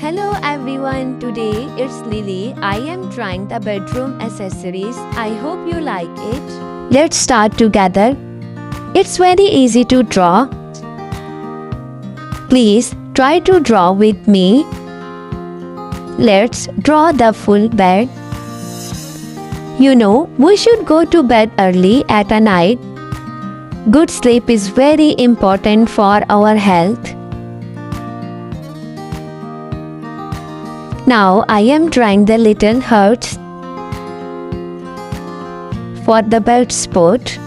Hello everyone, today it's Lily. I am trying the bedroom accessories. I hope you like it. Let's start together. It's very easy to draw. Please try to draw with me. Let's draw the full bed. You know, we should go to bed early at a night. Good sleep is very important for our health. Now I am drawing the little hearts for the bed spot.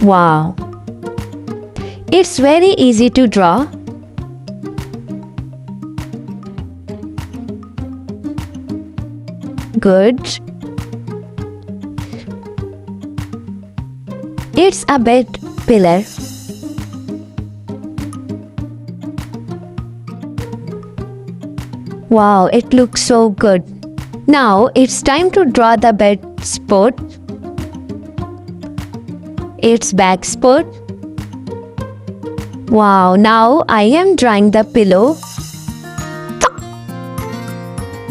Wow! It's very easy to draw. Good. It's a bed pillar. Wow, it looks so good. Now it's time to draw the bed spot. Its back spot. Wow, now I am drawing the pillow.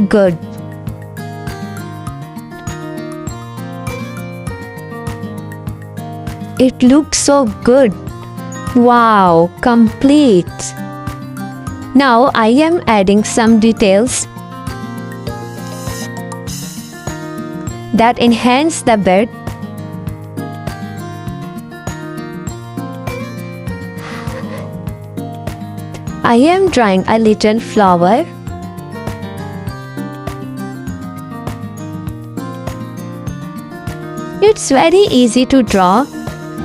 Good. It looks so good. Wow, complete. Now I am adding some details that enhance the bed. I am drawing a little flower. It's very easy to draw.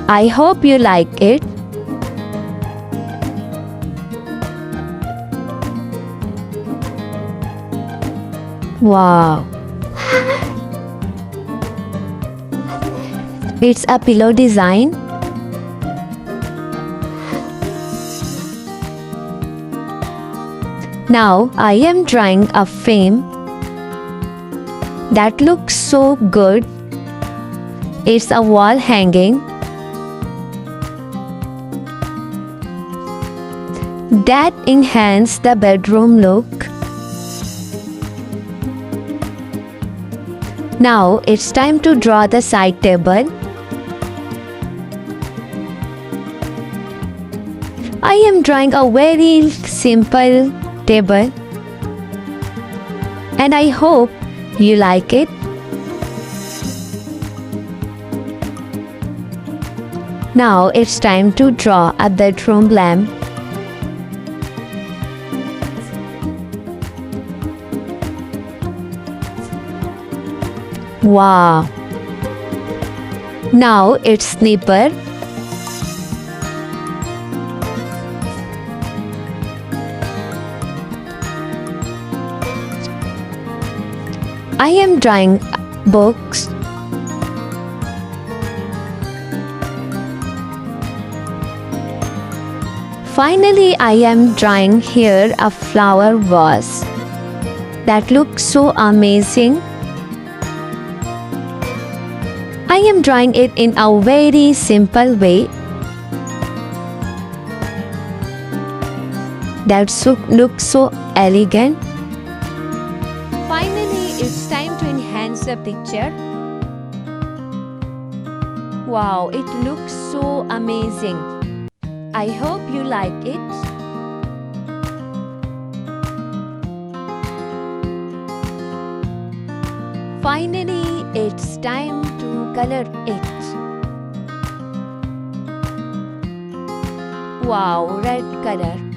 I hope you like it. Wow! It's a pillow design. Now I am drawing a frame that looks so good. It's a wall hanging that enhances the bedroom look. Now it's time to draw the side table. I am drawing a very simple table and I hope you like it. Now it's time to draw a bedroom lamp. Wow! Now it's snipper. I am drawing books. Finally, I am drawing here a flower vase that looks so amazing. I am drawing it in a very simple way that looks so elegant. Finally, it's time to enhance the picture. Wow, it looks so amazing. I hope you like it. Finally, it's time to color it. Wow, red color.